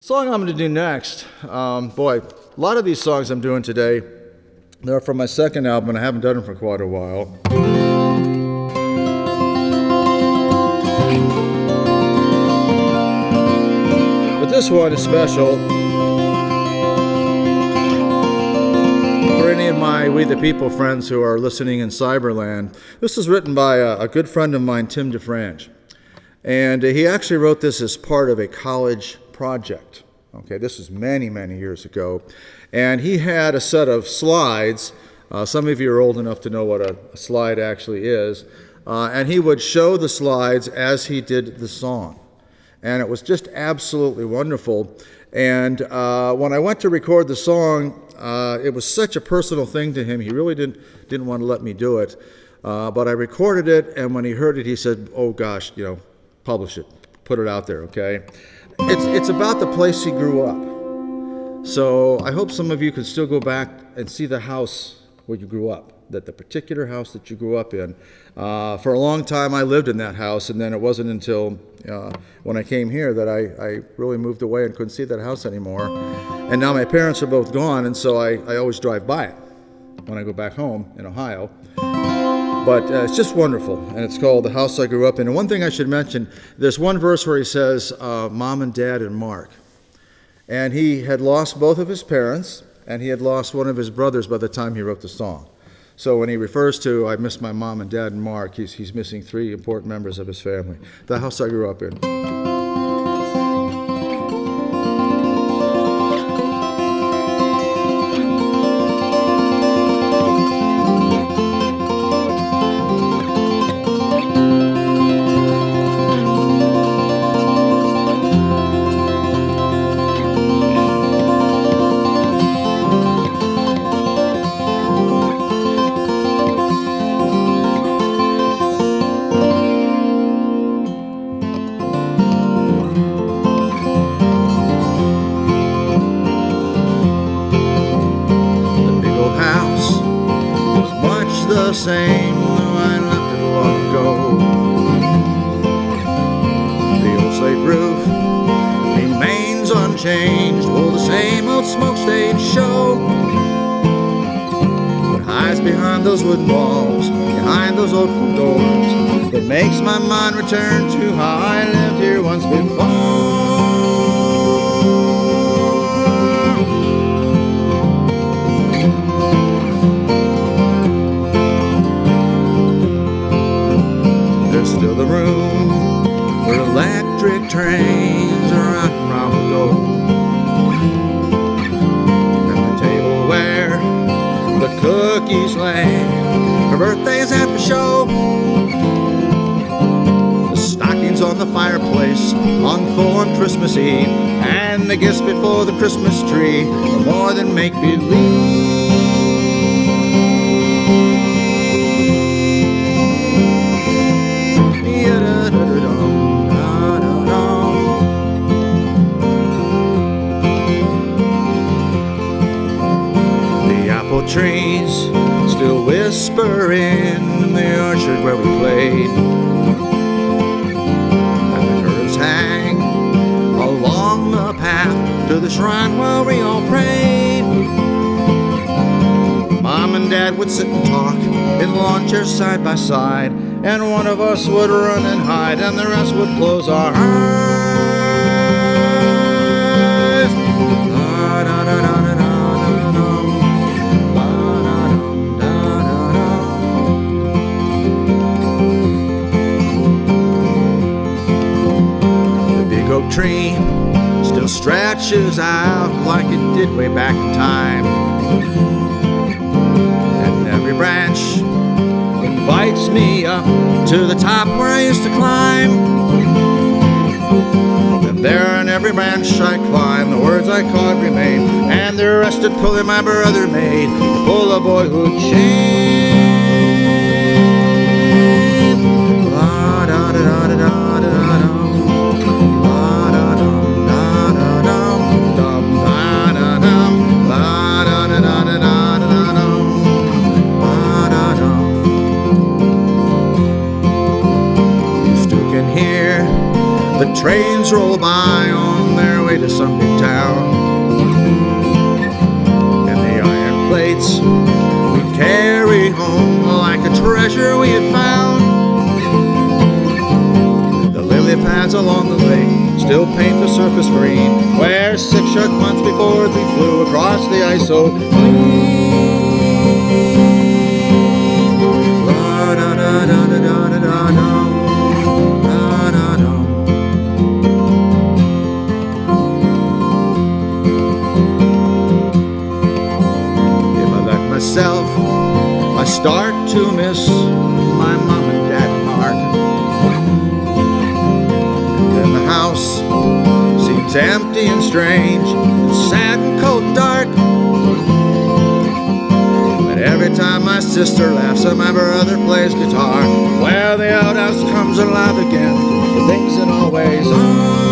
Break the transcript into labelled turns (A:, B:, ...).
A: The song I'm going to do next, boy, a lot of these songs I'm doing today, they're from my second album, and I haven't done them for quite a while. But this one is special for any of my We the People friends who are listening in Cyberland. This was written by a good friend of mine, Tim DeFrange. And he actually wrote this as part of a college project. Okay, this was many, many years ago. And he had a set of slides. Some of you are old enough to know what a slide actually is. And he would show the slides as he did the song. And it was just absolutely wonderful. And when I went to record the song, it was such a personal thing to him. He really didn't want to let me do it. But I recorded it, and when he heard it, he said, "Oh gosh, publish it, put it out there, okay?" It's about the place he grew up. So I hope some of you can still go back and see the house where you grew up, that the particular house that you grew up in. For a long time I lived in that house, and then it wasn't until when I came here that I really moved away and couldn't see that house anymore. And now my parents are both gone, and so I always drive by it when I go back home in Ohio. But it's just wonderful, and it's called The House I Grew Up In. And one thing I should mention, there's one verse where he says, Mom and Dad and Mark. And he had lost both of his parents, and he had lost one of his brothers by the time he wrote the song. So when he refers to, I miss my mom and dad and Mark, he's missing three important members of his family. The house I grew up in. The same, though I left it long ago. The old slate roof remains unchanged, will the same old smoke stage show. What hides behind those wooden walls, behind those old front doors, that makes my mind return to how I lived here once before. Still the room where electric trains are riding round the go, and the table where the cookies lay for birthdays and for show. The stockings on the fireplace hung full on Christmas Eve, and the gifts before the Christmas tree are more than make-believe. Trees still whisper in the orchard where we played, and the curtains hang along the path to the shrine where we all prayed. Mom and Dad would sit and talk in lawn chairs side by side, and one of us would run and hide, and the rest would close our eyes. Tree still stretches out like it did way back in time, and every branch invites me up to the top where I used to climb. And there in every branch I climb, the words I caught remain, and the arrested puller my brother made to pull a boyhood chain. La da da da da da da da. The trains roll by on their way to some big surface green, where 6 short months before we flew across the ice so clean. La-da-da-da-da-da-da-dum, da-da-dum. If I let myself, I start to miss my mom and dad hard. And then the house seems empty and strange, and sad and cold and dark. But every time my sister laughs and my brother plays guitar, well, the outhouse comes alive again, the things that always are.